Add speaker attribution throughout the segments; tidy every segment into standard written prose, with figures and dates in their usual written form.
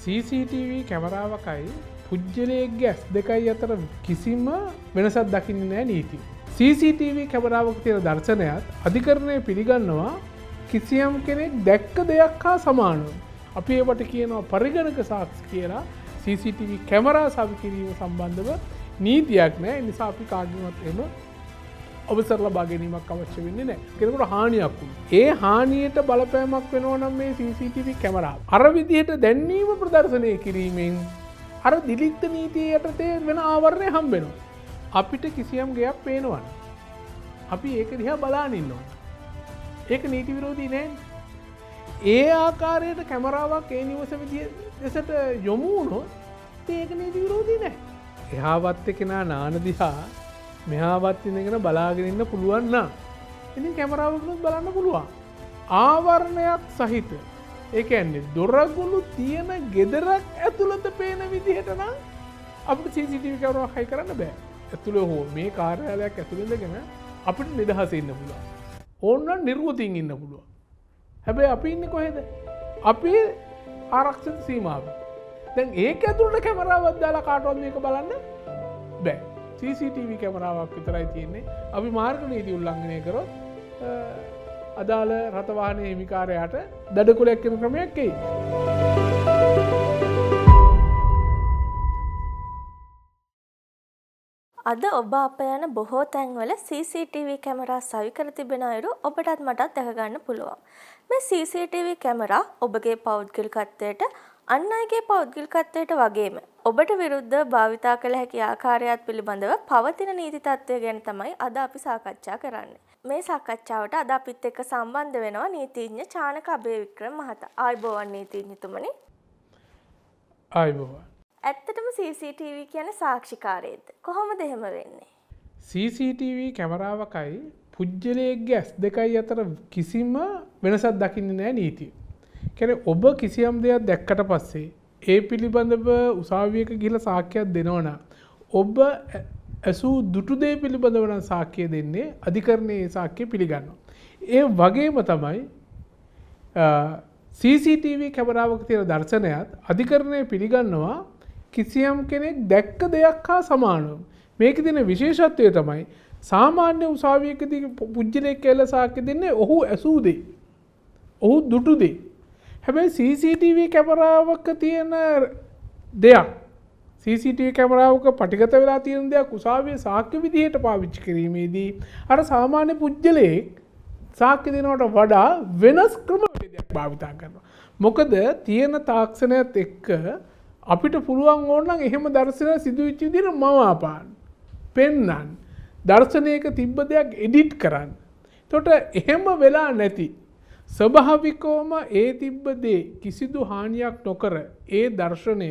Speaker 1: CCTV කැමරාවකයි පුද්ගලයෙක්ගේ ඇස් දෙකයි අතර කිසිම වෙනසක් දකින්නේ නැහැ නීතිය. CCTV කැමරාවක තියෙන දර්ශනයත් අධිකරණය පිළිගන්නවා කිසියම් කෙනෙක් දැක්ක දෙයක් හා සමානව. අපි ඒවට කියනවා පරිගණක සාක්ෂි කියලා. CCTV කැමරා සවි කිරීම සම්බන්ධව නීතියක් නැහැ. ඒ නිසා අපි කාගෙන්වත් එහෙම අවසර ලබා ගැනීමක් අවශ්‍ය වෙන්නේ නැහැ. කෙනෙකුට හානියක් වුණා. ඒ හානියට බලපෑමක් වෙනවා නම් මේ CCTV කැමරාව අර විදිහට දැන්වීම ප්‍රදර්ශනය කිරීමෙන් අර දිලික්ත නීතිය යටතේ වෙන ආවරණය හම්බ වෙනවා. අපිට කිසියම් ගයක් පේනවනේ. අපි ඒක දිහා බලාගෙන ඉන්නවා. ඒක නීති විරෝධී නෑනේ. ඒ ආකාරයට කැමරාවක් ඒ නිවස විදිහට යොමු වුණොත් ඒක නීති විරෝධී නෑ. එහාවත් කෙනා නාන දිහා මෙහාවත් ඉඳගෙන බලාගෙන ඉන්න පුළුවන් නම් ඉතින් කැමරාවකුත් බලන්න පුළුවන්. ආවරණයක් සහිත ඒ කියන්නේ දොරගුළු තියෙන ගෙදරක් ඇතුළත පේන විදිහට නම් අපිට CCTV කැමරාවක් හයි කරන්න බෑ. ඇතුළේ හෝ මේ කාර්යාලයක් ඇතුළේ ඉඳගෙන අපිට නිදහසේ ඉන්න පුළුවන්. ඕනනම් නිර්වෘතියෙන් ඉන්න පුළුවන්. හැබැයි අපි ඉන්නේ කොහෙද? අපි ආරක්ෂිත සීමාවේ. දැන් ඒක ඇතුළට කැමරාවක් දාලා කාටවත් මේක බලන්න බෑ. CCTV කැමරාවක් විතරයි තියෙන්නේ. අපි මාර්ග නීති උල්ලංඝනය කරොත් අදාළ රථවාහන හිමිකාරයාට දඩකොලයක් වෙන ක්‍රමයක් එයි.
Speaker 2: අද ඔබ අප යන බොහෝ තැන්වල CCTV කැමරා සවි කර තිබෙන අයුරු ඔබටත් මටත් දැක ගන්න පුළුවන්. මේ CCTV කැමරා ඔබගේ පෞද්ගලිකත්වයට අන් අයගේ පෞද්ගලිකත්වයට වගේම ඔබට විරුද්ධව භාවිතා කළ හැකි ආකාරයත් පිළිබඳව පවතින නීති තත්ත්වය ගැන තමයි අද අපි සාකච්ඡා කරන්නේ. මේ සාකච්ඡාවට අද අපිත් එක්ක සම්බන්ධ වෙනවා නීතිඥ චානක අබේවික්‍රම මහතා. ආයුබෝවන් නීතිඥතුමනි.
Speaker 1: ආයුබෝවන්.
Speaker 2: ඇත්තටම CCTV කියන්නේ සාක්ෂිකාරයේද? කොහොමද එහෙම වෙන්නේ?
Speaker 1: CCTV කැමරාවකයි පුද්ගලයෙක්ගේ ඇස් දෙකයි අතර කිසිම වෙනසක් දකින්නේ නැහැ නීතිය. කියන්නේ ඔබ කිසියම් දෙයක් දැක්කට පස්සේ ඒ පිළිබඳව උසාවියක ගිහිල්ලා සාක්ෂියක් දෙනවනම් ඔබ ඇසූ දුටු දේ පිළිබඳව නම් සාක්ෂිය දෙන්නේ අධිකරණයේ සාක්ෂිය පිළිගන්නවා. ඒ වගේම තමයි CCTV කැමරාවක තියෙන දර්ශනයත් අධිකරණය පිළිගන්නවා කිසියම් කෙනෙක් දැක්ක දෙයක් හා සමානව. මේකේ තියෙන විශේෂත්වය තමයි සාමාන්‍ය උසාවියකදී පුද්ගලයෙක් කියලා සාක්ෂි දෙන්නේ ඔහු ඇසූ දේ. ඔහු දුටු දේ. හැබැයි CCTV කැමරාවක තියෙන දෙයක් CCTV කැමරාවක පටිගත වෙලා තියෙන දෙයක් උසාවියේ සාක්ෂි විදිහට පාවිච්චි කිරීමේදී අර සාමාන්‍ය පුද්ගලයෙක් සාක්ෂි දෙනවට වඩා වෙනස් ක්‍රමවේදයක් භාවිතා කරනවා. මොකද තියෙන තාක්ෂණයත් එක්ක අපිට පුළුවන් ඕනනම් එහෙම දර්ශන සිදුවෙච්ච විදිහට මවාපාන්න, පෙන්වන්න, දර්ශනයක තිබ්බ දෙයක් එඩිට් කරන්න. එතකොට එහෙම වෙලා නැති ස්වභාවිකවම ඒ තිබ්බ දේ කිසිදු හානියක් නොකර ඒ දර්ශනය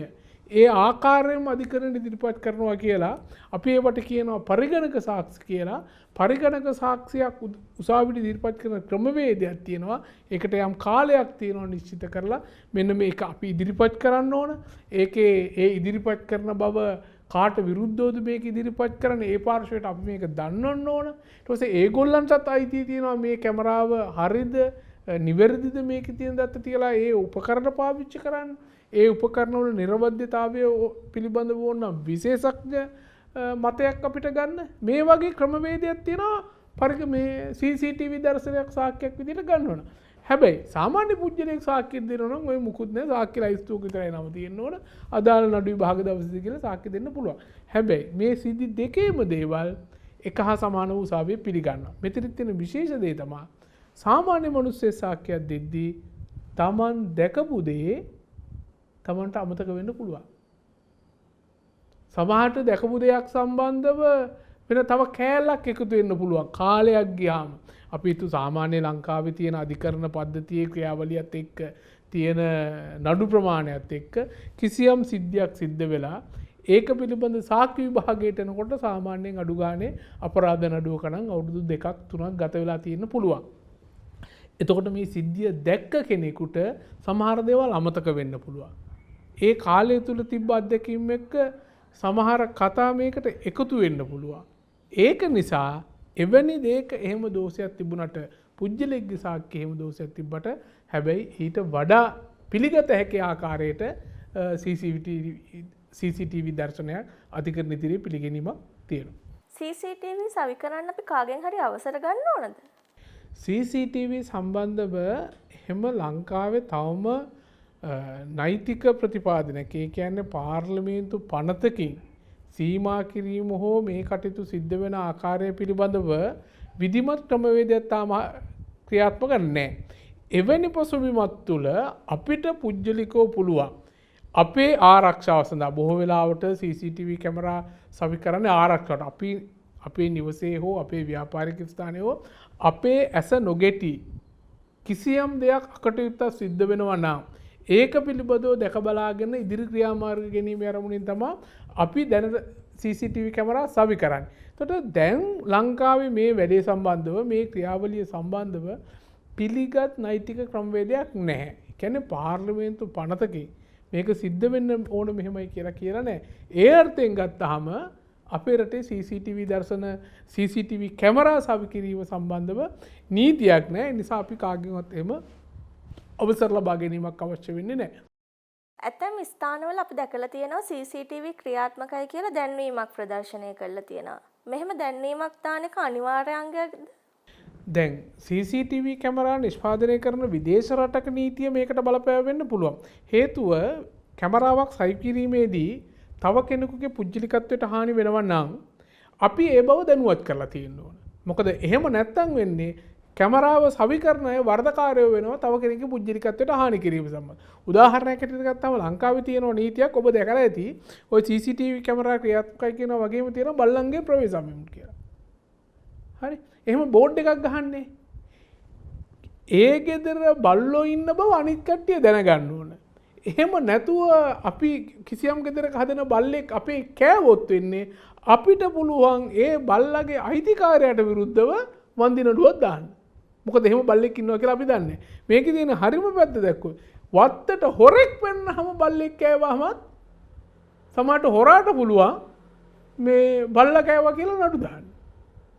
Speaker 1: ඒ ආකාරයෙන්ම අධිකරණයට ඉදිරිපත් කරනවා කියලා අපි ඒවට කියනවා පරිගණක සාක්ෂි කියලා. පරිගණක සාක්ෂියක් උසාවියට ඉදිරිපත් කරන ක්‍රමවේදයක් තියෙනවා. ඒකට යම් කාලයක් තියෙනවා නිශ්චිත කරලා මෙන්න මේක අපි ඉදිරිපත් කරන්න ඕන. ඒකේ ඒ ඉදිරිපත් කරන බව කාට විරුද්ධවද මේක ඉදිරිපත් කරන්න ඒ පාර්ශ්වයට අපි මේක දන්වන්න ඕන. ඊට පස්සේ ඒගොල්ලන්ටත් අයිතිය තියෙනවා මේ කැමරාව හරිද නිවැරදිද මේකේ තියෙන දත්ත තියලා ඒ උපකරණ පාවිච්චි කරන්න. ඒ උපකරණ වල නිර්වද්‍යතාවය පිළිබඳව ඕන විශේෂඥ මතයක් අපිට ගන්න. මේ වගේ ක්‍රමවේදයක් තියෙනවා මේ CCTV දර්ශනයක් සාක්ෂියක් විදිහට ගන්න ඕන. හැබැයි සාමාන්‍ය පුද්ගලයෙක් සාක්ෂි දෙනවා නම් ඔය මුකුත් නෑ සාක්ෂි ලයිස්තුවක විතරයි නම තියෙන්න ඕන. අදාළ නඩු විභාග දවසේදී කියලා සාක්ෂි දෙන්න පුළුවන්. හැබැයි මේ සිද්ධි දෙකේම දේවල් එක හා සමාන වූ උසාවිය පිළිගන්නවා. මෙතන තියෙන විශේෂ දේ තමයි සාමාන්‍ය මිනිස්සෙක් සාක්ෂියක් දෙද්දී Taman දැකපු දේ තමන්ට අමතක වෙන්න පුළුවන්. සමහරට දැකපු දෙයක් සම්බන්ධව වෙන තව කෑල්ලක් එකතු වෙන්න පුළුවන්. කාලයක් ගියාම අපි හිතුව සාමාන්‍ය ලංකාවේ තියෙන අධිකරණ පද්ධතියේ ක්‍රියාවලියත් එක්ක තියෙන නඩු ප්‍රමාණයත් එක්ක කිසියම් සිද්ධියක් සිද්ධ වෙලා ඒක පිළිබඳ සාක්ෂි විභාගයට එනකොට සාමාන්‍යයෙන් අඩු ගානේ අපරාධ නඩුවක නම් අවුරුදු 2ක් 3ක් ගත වෙලා තියෙන්න පුළුවන්. එතකොට මේ සිද්ධිය දැක්ක කෙනෙකුට සමහර දේවල් අමතක වෙන්න පුළුවන්. ඒ කාලය තුල තිබ්බ අත්දැකීම් එක්ක සමහර කතා මේකට එකතු වෙන්න පුළුවන්. ඒක නිසා එවැනි දෙයක එහෙම දෝෂයක් තිබුණට පුජ්‍යලෙක්ගේ සාක්ෂියේ එහෙම දෝෂයක් තිබ්බට හැබැයි ඊට වඩා පිළිගත හැකි ආකාරයට CCTV දර්ශනයක් අධිකරණ ඉදිරියේ පිළිගැනීමක් තියෙනවා.
Speaker 2: CCTV සවි කරන්න අපි කාගෙන් හරි අවසර ගන්න ඕනද?
Speaker 1: CCTV සම්බන්ධව එහෙම ලංකාවේ තවම නෛතික ප්‍රතිපාදනයක් ඒ කියන්නේ පාර්ලිමේන්තු පනතකින් සීමා කිරීම හෝ මේ කටයුතු සිද්ධ වෙන ආකාරය පිළිබඳව විධිමත් ක්‍රමවේදයක් තාම ක්‍රියාත්මක නැහැ. එවැනි පසුබිමක් තුළ අපිට පුජ්‍යලිකව පුළුවන් අපේ ආරක්ෂාව සඳහා බොහෝ වෙලාවට CCTV කැමරා සවි කරන්නේ ආරක්ෂාවට. අපේ නිවසේ හෝ අපේ ව්‍යාපාරික ස්ථානයේ හෝ අපේ ඇස නොගෙටි කිසියම් දෙයක් අකටයුත්තක් සිද්ධ වෙනවා නම් ඒක පිළිබඳව දැක බලාගෙන ඉදිරි ක්‍රියාමාර්ග ගැනීම ආරමුණින් තමයි අපි දැනට CCTV කැමරා සවි කරන්නේ. එතකොට දැන් ලංකාවේ මේ වැඩේ සම්බන්ධව මේ ක්‍රියාවලිය සම්බන්ධව පිළිගත් නෛතික ක්‍රමවේදයක් නැහැ. ඒ කියන්නේ පාර්ලිමේන්තු පනතකින් මේක සිද්ධ වෙන්න ඕන මෙහෙමයි කියලා නැහැ. ඒ අර්ථයෙන් ගත්තාම අපේ රටේ CCTV කැමරා සවි කිරීම සම්බන්ධව නීතියක් නැහැ. ඒ නිසා අපි කාගෙන්වත් එහෙම අවසර ලබා ගැනීමක් අවශ්‍ය වෙන්නේ නැහැ.
Speaker 2: ඇතැම් ස්ථානවල අපි දැකලා තියෙනවා CCTV ක්‍රියාත්මකයි කියලා දැන්වීමක් ප්‍රදර්ශනය කරලා තියෙනවා. මෙහෙම දැන්වීමක් දාන එක අනිවාර්ය අංගයක්ද?
Speaker 1: දැන් CCTV කැමරා නිෂ්පාදනය කරන විදේශ රටක නීතිය මේකට බලපෑම් වෙන්න පුළුවන්. හේතුව කැමරාවක් සවි කිරීමේදී තව කෙනෙකුගේ පුජ්‍යලිකත්වයට හානි වෙනවා නම් අපි ඒ බව දැනුවත් කරලා තියෙන්න ඕන. මොකද එහෙම නැත්තම් වෙන්නේ කැමරාව සවි කරන අය වරදකාරයෝ වෙනවා තව කෙනෙකුගේ පුජ්‍යලිකත්වයට හානි කිරීම සම්බන්ධ. උදාහරණයක් ඇටියට ගත්තාම ලංකාවේ තියෙන නීතියක් ඔබ දැකලා ඇති. ওই CCTV කැමරා ක්‍රියාත්මකයි කියනවා වගේම තියෙනවා බල්ලන්ගේ ප්‍රවේශ සමයුම් කියලා. හරි. එහෙම බෝඩ් එකක් ගහන්නේ. ඒ ගෙදර බල්ලෝ ඉන්න බව අනිත් කට්ටිය දැනගන්න ඕන. එහෙම නැතුව අපි කිසියම් ගෙදරක හදන බල්ලෙක් අපේ කෑවොත් වෙන්නේ අපිට පුළුවන් ඒ බල්ලගේ අයිතිකාරයට විරුද්ධව වන්දිනඩුවක් දාන්න. මොකද එහෙම බල්ලෙක් ඉන්නවා කියලා අපි දන්නේ. මේකේ තියෙන හරිම පැත්ත දැක්කොත් වත්තට හොරෙක් වෙන්නම බල්ලෙක් කෑවහමත් සමහරට හොරාට පුළුවන් මේ බල්ලා කෑවා කියලා නඩු දාන්න.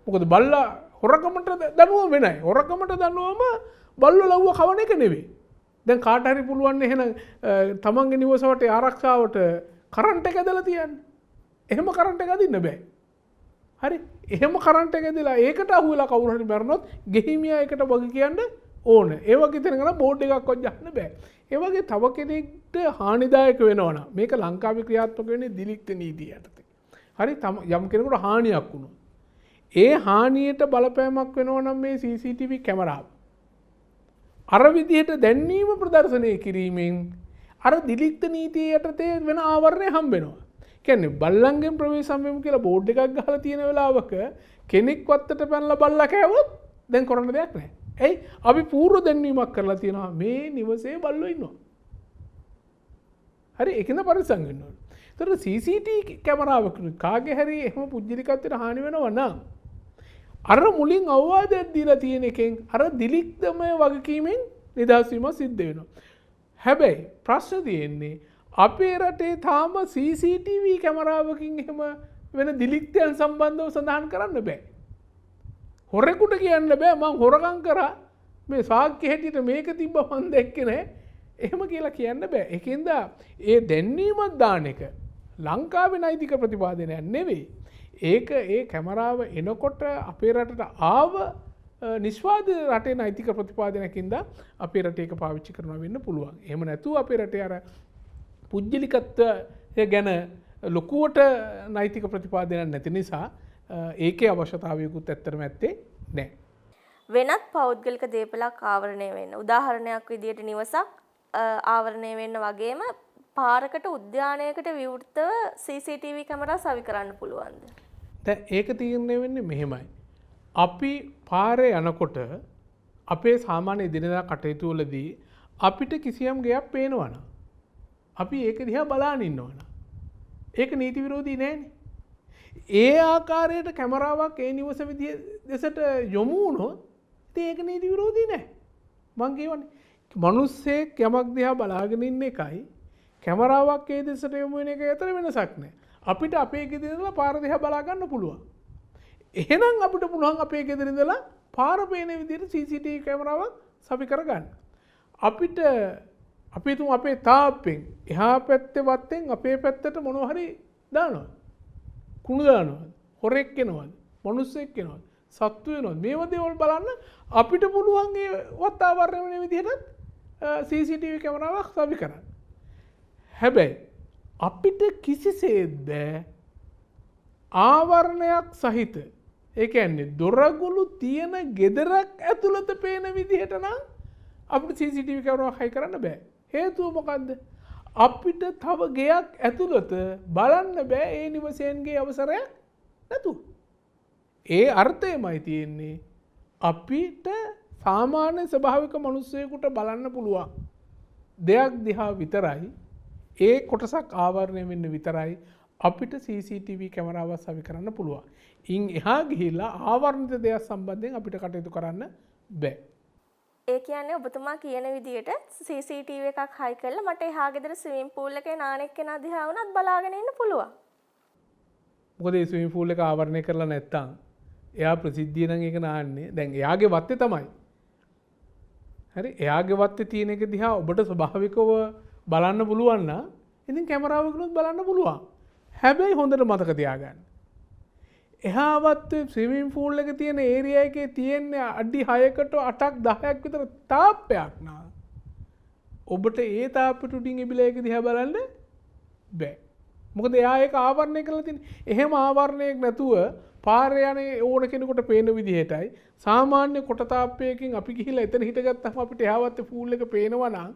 Speaker 1: මොකද බල්ලා හොරකමට දනුවම වෙනයි. හොරකමට දනුවම බල්ලෝ ලව්ව කවන එක නෙවෙයි. දැන් කාට හරි පුළුවන් එහෙනම් තමන්ගේ නිවසට ආරක්ෂාවට කරන්ට් එක ඇදලා තියන්න. එහෙම කරන්ට් එක අදින්න බෑ. හරි. එහෙම කරන්ට් එක ඇදලා ඒකට අහු වෙලා කවුරු හරි මැරුණොත් ගෙහිමියා එකට වග කියන්න ඕන. ඒ වගේ තැනක බෝඩ් එකක්වත් ගන්න බෑ. ඒ වගේ තව කෙනෙක්ට හානිදායක වෙනවනම් මේක ලංකාවේ ක්‍රියාත්මක වෙන්නේ දිලික්ත නීතිය යටතේ. හරි. යම් කෙනෙකුට හානියක් වුණොත් ඒ හානියට බලපෑමක් වෙනවා නම් මේ CCTV කැමරාව අර විදිහට දැන්වීම ප්‍රදර්ශනය කිරීමෙන් අර දිලික්ත නීතිය යටතේ වෙන ආවරණය හම්බ වෙනවා. කියන්නේ බල්ලන්ගෙන් ප්‍රවේශ සම්ප්‍රදාය කියලා බෝඩ් එකක් ගහලා තියෙන වෙලාවක කෙනෙක් වත්තට පැනලා බල්ලා කෑවොත් දැන් කරන්න දෙයක් නැහැ. ඇයි? අපි පූර්ව දැන්වීමක් කරලා තියෙනවා මේ නිවසේ බල්ලෝ ඉන්නවා. හරි ඒකෙන්ද පරිස්සම් වෙන්න ඕනේ. ඒතර CCTV කැමරාවක කාගේ හරි එහෙම පුජ්‍යලිකත්වයට හානි වෙනවා නම් අර මුලින් අවවාදයක් දීලා තියෙන එකෙන් අර දිලික්තමය වගකීමෙන් නිදහස් වීම සිද්ධ වෙනවා. හැබැයි ප්‍රශ්න තියෙන්නේ අපේ රටේ තාම CCTV කැමරාවකින් එහෙම වෙන දිලික්තයන් සම්බන්ධව සඳහන් කරන්න බෑ. හොරෙකුට කියන්න බෑ මං හොරකම් කරා මේ සාක්ෂි හැටියට මේක තිබ්බ මං දැක්කේ නෑ. එහෙම කියලා කියන්න බෑ. ඒකෙන්ද ඒ දැන්වීමක් දාන එක ලංකාවේ නෛතික ප්‍රතිපාදනයක් නෙවෙයි. ඒක ඒ කැමරාව එනකොට අපේ රටට ආව නිස්වාද රටේ නෛතික ප්‍රතිපාදනයකින්ද අපේ රටේ එක පාවිච්චි කරනවා වෙන්න පුළුවන්. එහෙම නැතුව අපේ රටේ අර පුජ්‍යලිකත්වය ගැන ලොකුවට නෛතික ප්‍රතිපාදනයක් නැති නිසා ඒකේ අවශ්‍යතාවයකුත් ඇත්තටම ඇත්තේ නැහැ.
Speaker 2: වෙනත් පෞද්ගලික දේපලක් ආවරණය වෙන්න උදාහරණයක් විදියට නිවසක් ආවරණය වෙන්න වගේම පාරකට උද්‍යානයකට විවෘතව CCTV කැමරා සවි කරන්න පුළුවන්ද?
Speaker 1: දැන් ඒක තීරණය වෙන්නේ මෙහෙමයි. අපි පාරේ යනකොට අපේ සාමාන්‍ය දිනදා කටයුතු වලදී අපිට කිසියම් ගයක් පේනවනම් අපි ඒක දිහා බලාගෙන ඉන්නවනම් ඒක නීති විරෝධී නෑනේ. ඒ ආකාරයට කැමරාවක් ඒ නිවස විදිය දෙසට යොමු වුණොත් ඉතින් ඒක නීති විරෝධී නෑ. මං කියවනේ මිනිස්සෙක් යමක් දිහා බලාගෙන ඉන්න එකයි කැමරාවක් ඒ දෙසට යොමු වෙන එක අතර වෙනසක් නෑ. අපිට අපේ ගෙදර ඉඳලා පාර දිහා බලා ගන්න පුළුවන්. එහෙනම් අපිට පුළුවන් අපේ ගෙදර ඉඳලා පාර පේන විදිහට CCTV කැමරාවක් සවි කරගන්න. අපිට අපි තුම අපේ තාප්පෙන් එහා පැත්තේ වත්තෙන් අපේ පැත්තට මොනවා හරි දානවා. කුණු දානවා. හොරෙක් එනවද? මිනිස්සෙක් එනවද? සත්තු වෙනවද? මේව දේවල් බලන්න අපිට පුළුවන් ඒ වත්තාවරණය වෙන විදිහට CCTV කැමරාවක් සවි කරන්න. හැබැයි අපිට කිසිසේත් බෑ ආවරණයක් සහිත ඒ කියන්නේ දොරගුළු තියෙන ගෙදරක් ඇතුළත පේන විදිහට නම් අපිට CCTV කැමරාවක් හයි කරන්න බෑ. හේතුව මොකද්ද? අපිට තව ගෙයක් ඇතුළත බලන්න බෑ ඒ නිවසේන්ගේ අවසරයක් නැතුව. ඒ අර්ථයමයි තියෙන්නේ අපිට සාමාන්‍ය ස්වභාවික මිනිස්සෙකුට බලන්න පුළුවන් දෙයක් දිහා විතරයි ඒ කොටසක් ආවරණය වෙන්න විතරයි අපිට CCTV කැමරාවක් සවි කරන්න පුළුවන්. ඉන් එහා ගිහිල්ලා ආවරණිත දෙයක් සම්බන්ධයෙන් අපිට කටයුතු කරන්න බෑ.
Speaker 2: ඒ කියන්නේ ඔබතුමා කියන විදිහට CCTV එකක් හයි කරලා මට එහා ගෙදර ස්විමින් pool එකේ නාන එක්කෙනා දිහා වුණත් බලාගෙන ඉන්න පුළුවන්.
Speaker 1: මොකද ඒ ස්විමින් pool එක ආවරණය කරලා නැත්තම් එයා ප්‍රසිද්ධිය නම් ඒක නාන්නේ. දැන් එයාගේ වත්තේ තමයි. හරි එයාගේ වත්තේ තියෙන එක දිහා ඔබට ස්වභාවිකව බලන්න පුළුවන් නම් ඉතින් කැමරාවකිනුත් බලන්න පුළුවන්. හැබැයි හොඳට මතක තියාගන්න. එහා වත්තේ ස්විමින් pool එක තියෙන ඒරියා එකේ තියෙන්නේ අඩි 6කට 8ක් 10ක් විතර තාප්පයක් නා. ඔබට ඒ තාප්පෙට උඩින් ඉබිලා ඒක දිහා බලන්න බෑ. මොකද එයා ඒක ආවරණය කරලා තියෙන්නේ. එහෙම ආවරණයක් නැතුව පාරේ යන්නේ ඕන කෙනෙකුට පේන විදිහටයි සාමාන්‍ය කොට තාප්පයකින් අපි ගිහිල්ලා එතන හිටගත්තාම අපිට එහා වත්තේ pool එක පේනවා නම්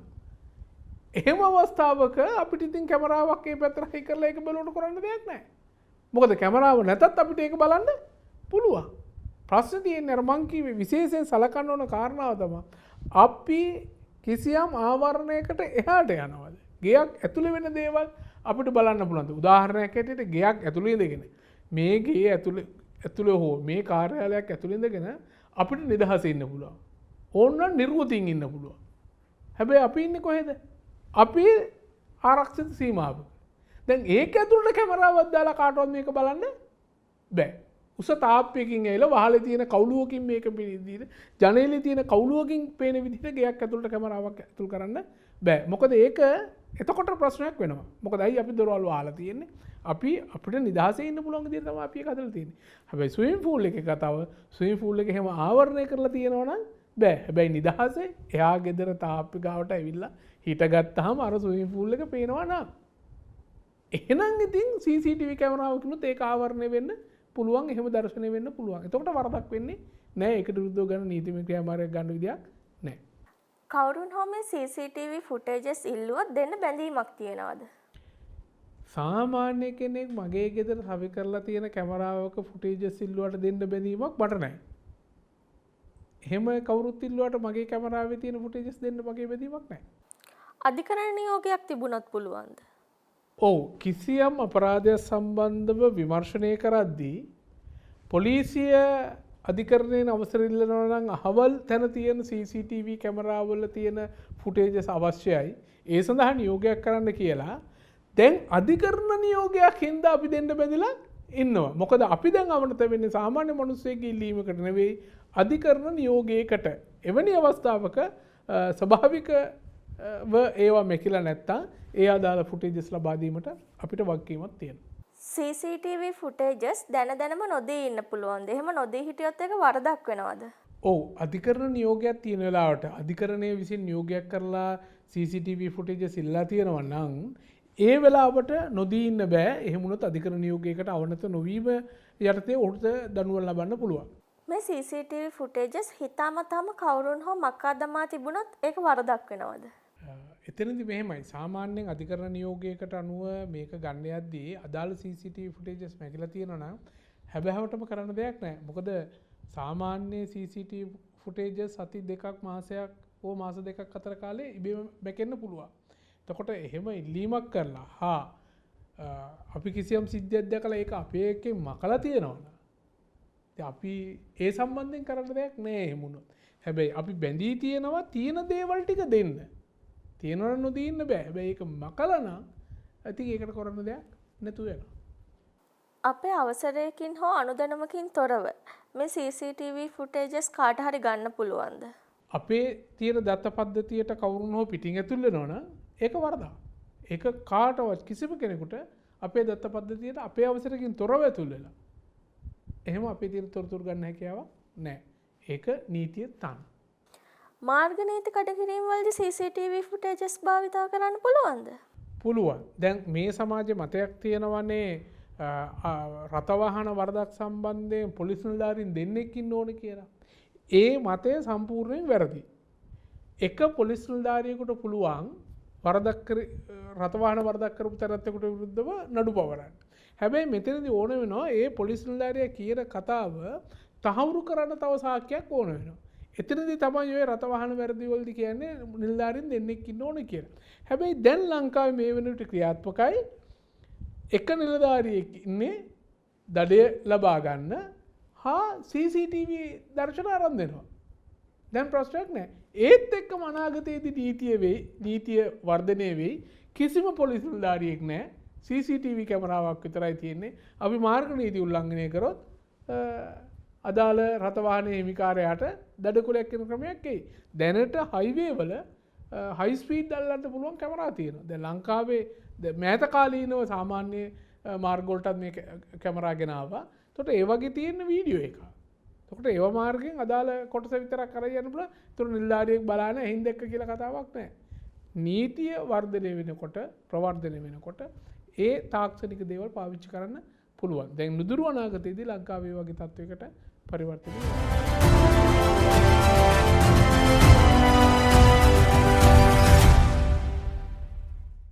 Speaker 1: එහෙම අවස්ථාවක අපිට ඉතින් කැමරාවක් ඒ පැත්තට හයි කරලා ඒක බලනකොට කරන්න දෙයක් නැහැ. මොකද කැමරාව නැතත් අපිට ඒක බලන්න පුළුවන්. ප්‍රශ්නේ තියෙන්නේ අර මං කිව්වේ විශේෂයෙන් සලකන්න ඕන කාරණාව තමයි අපි කිසියම් ආවරණයකට එහාට යනවාද? ගෙයක් ඇතුලේ වෙන දේවල් අපිට බලන්න පුළුවන්ද? උදාහරණයක් ඇටියට ගෙයක් ඇතුලේ ඉඳගෙන මේ ගේ ඇතුලේ හෝ මේ කාර්යාලයක් ඇතුලේ ඉඳගෙන අපිට නිදහසේ ඉන්න පුළුවන්. ඕනනම් නිර්වෘතියින් ඉන්න පුළුවන්. හැබැයි අපි ඉන්නේ කොහෙද? අපි ආරක්ෂිත සීමාවක. දැන් ඒක ඇතුළට කැමරාවක් දාලා කාටවත් මේක බලන්න බෑ. උස තාප්පයකින් ඇවිල්ලා වහලේ තියෙන කවුළුවකින් මේක පිළිදින ජනේලේ තියෙන කවුළුවකින් පේන විදිහට ගෙයක් ඇතුළට කැමරාවක් ඇතුල් කරන්න බෑ. මොකද ඒක එතකොට ප්‍රශ්නයක් වෙනවා. මොකද අයි අපි දොරවල් වහලා තියෙන්නේ. අපිට නිදහසේ ඉන්න පුළුවන් විදිහට තමයි අපි ඒක හදලා තියෙන්නේ. හැබැයි ස්විමින් pool එකේ කතාව ස්විමින් pool එක එහෙම ආවරණය කරලා තියෙනවා නම් බෑ. හැබැයි නිදහසේ එයා ගෙදර තාප්පි ගාවට ඇවිල්ලා හිටගත්තාම අර ස්විමින් pool එක පේනවා නම් එහෙනම් ඉතින් CCTV කැමරාවකිනුත් ඒක ආවරණය වෙන්න පුළුවන්. එහෙම දර්ශනය වෙන්න පුළුවන්. එතකොට වරදක් වෙන්නේ නෑ. ඒකට විරුද්ධව ගන්න නීතිමය ක්‍රියාමාර්ගයක් ගන්න විදියක් නෑ.
Speaker 2: කවුරුන් හෝ මේ CCTV footages ඉල්ලුවොත් දෙන්න බැඳීමක් තියනවද?
Speaker 1: සාමාන්‍ය කෙනෙක් මගේ ගෙදර සවි කරලා තියෙන කැමරාවක ෆුටේජස් ඉල්ලුවට දෙන්න බැඳීමක් මට නැහැ. එහෙම කවුරුත් ඉල්ලුවට මගේ කැමරාවේ තියෙන ෆුටේජස් දෙන්න මගේ බැඳීමක් නැහැ.
Speaker 2: අධිකරණ නියෝගයක් තිබුණොත් පුළුවන්ද?
Speaker 1: ඔව් කිසියම් අපරාධයක් සම්බන්ධව විමර්ශනය කරද්දී පොලිසිය අධිකරණයෙන් අවසර ඉල්ලනවා නම් අහවල් තැන තියෙන CCTV කැමරාවල තියෙන ෆුටේජස් අවශ්‍යයි. ඒ සඳහා නියෝගයක් කරන්න කියලා දැන් අධිකරණ නියෝගයක් හින්දා අපි දෙන්න බැඳලා ඉන්නවා. මොකද අපි දැන් අවනත වෙන්නේ සාමාන්‍ය මිනිස්සෙක්ගේ ඉල්ලීමකට නෙවෙයි අධිකරණ නියෝගයකට. එවැනි අවස්ථාවක ස්වභාවිකව ඒවා මෙකිලා නැත්තම් ඒ අදාළ ෆුටේජස් ලබා දීමට අපිට වගකීමක් තියෙනවා.
Speaker 2: CCTV footages දැනම නොදී ඉන්න පුළුවන්ද? එහෙම නොදී හිටියොත් ඒක වරදක් වෙනවද?
Speaker 1: ඔව් අධිකරණ නියෝගයක් තියෙන වෙලාවට අධිකරණය විසින් නියෝගයක් කරලා CCTV footages ඉල්ලලා තියෙනවා නම් ඒ වෙලාවට නොදී ඉන්න බෑ. එහෙම වුණොත් අධිකරණ නියෝගයකට අවනත නොවීම යටතේ ඔහුට දඬුවම් ලබන්න පුළුවන්.
Speaker 2: මේ CCTV footages හිතාමතාම කවුරුන් හෝ මක්කා දමා තිබුණොත් ඒක වරදක් වෙනවද?
Speaker 1: එතනදි මෙහෙමයි සාමාන්‍යයෙන් අධිකරණ නියෝගයකට අනුව මේක ගන්න යද්දී අදාළ CCTV footages මැකිලා තියෙනවා නම් හැබෑවටම කරන්න දෙයක් නැහැ. මොකද සාමාන්‍ය CCTV footages සති දෙකක් මාසයක් හෝ මාස දෙකක් අතර කාලේ ඉබේම මැකෙන්න පුළුවන්. එතකොට එහෙම ඉල්ලීමක් කරලා අපි කිසියම් සිද්ධියක් දැකලා ඒක අපේ එකෙන් මකලා තියෙනවා. ඉතින් අපි ඒ සම්බන්ධයෙන් කරන්න දෙයක් නෑ එහෙම වුණොත්. හැබැයි අපි බැඳී තියෙනවා තියෙන දේවල් ටික දෙන්න. තියෙනවනම් නොදී ඉන්න බෑ. හැබැයි ඒක මකලා නම් ඉතින් ඒකට කරන්න දෙයක් නැතුව යනවා.
Speaker 2: අපේ අවසරයකින් හෝ අනුදැනුමකින් තොරව මේ CCTV footages කාට හරි ගන්න පුළුවන්ද?
Speaker 1: අපේ තියෙන දත්ත පද්ධතියට කවුරුන් හෝ පිටින් ඇතුල් වෙනවා නම් ඒක වරදක්. ඒක කාටවත් කිසිම කෙනෙකුට අපේ දත්ත පද්ධතියට අපේ අවසරකින් තොරව ඇතුල් වෙලා එහෙම අපේ තියෙන තොරතුරු ගන්න හැකියාවක් නැහැ. ඒක නීතිය තන.
Speaker 2: මාර්ග නීති කඩකිරීම වලදී CCTV ෆුටේජස් භාවිතා කරන්න පුළුවන්ද?
Speaker 1: පුළුවන්. දැන් මේ සමාජයේ මතයක් තියෙනවනේ රථවාහන වරදක් සම්බන්ධයෙන් පොලිස් නිලධාරීන් දෙන්නෙක් ඉන්න ඕනේ කියලා. ඒ මතය සම්පූර්ණයෙන් වැරදි. එක පොලිස් නිලධාරියෙකුට පුළුවන් රථවාහන වරදක් කරපු තැනැත්තෙකුට විරුද්ධව නඩු පවරන්න. හැබැයි මෙතනදී ඕන වෙනවා ඒ පොලිස් නිලධාරියා කියන කතාව තහවුරු කරන්න තව සාක්ෂියක් ඕන වෙනවා. එතනදී තමයි ඔය රථවාහන වැරදි වලදී කියන්නේ නිලධාරීන් දෙන්නෙක් ඉන්න ඕනේ කියලා. හැබැයි දැන් ලංකාවේ මේ වෙනකොට ක්‍රියාත්මකයි එක නිලධාරියෙක් ඉන්නේ දඩය ලබා ගන්න හා CCTV දර්ශන අරන් දෙනවා. දැන් ප්‍රශ්නයක් නැහැ. ඒත් එක්කම අනාගතයේදී නීතිය වර්ධනය වෙයි. කිසිම පොලිස් නිලධාරියෙක් නැහැ. CCTV කැමරාවක් විතරයි තියෙන්නේ. අපි මාර්ග නීති උල්ලංඝනය කරොත් අදාළ රථවාහනයේ හිමිකාරයාට දඩකුලයක් වෙන ක්‍රමයක් එයි. දැනට හයිවේ වල හයි ස්පීඩ් අල්ලන්න පුළුවන් කැමරා තියෙනවා. දැන් ලංකාවේ මෑත කාලීනව සාමාන්‍ය මාර්ග වලටත් මේ කැමරා ගෙන ආවා. එතකොට ඒ වගේ තියෙන වීඩියෝ එක. එතකොට ඒව මාර්ගයෙන් අදාළ කොටස විතරක් කරලා යන්න පුළුවන්. ඒතර නිලධාරියෙක් බලන ඇහින් දැක්ක කියලා කතාවක් නැහැ. නීතිය වර්ධනය වෙනකොට ප්‍රවර්ධනය වෙනකොට ඒ තාක්ෂණික දේවල් පාවිච්චි කරන්න පුළුවන්. දැන් නුදුරු අනාගතයේදී ලංකාවේ වගේ තත්වයකට පරිවර්තනය වෙනවා.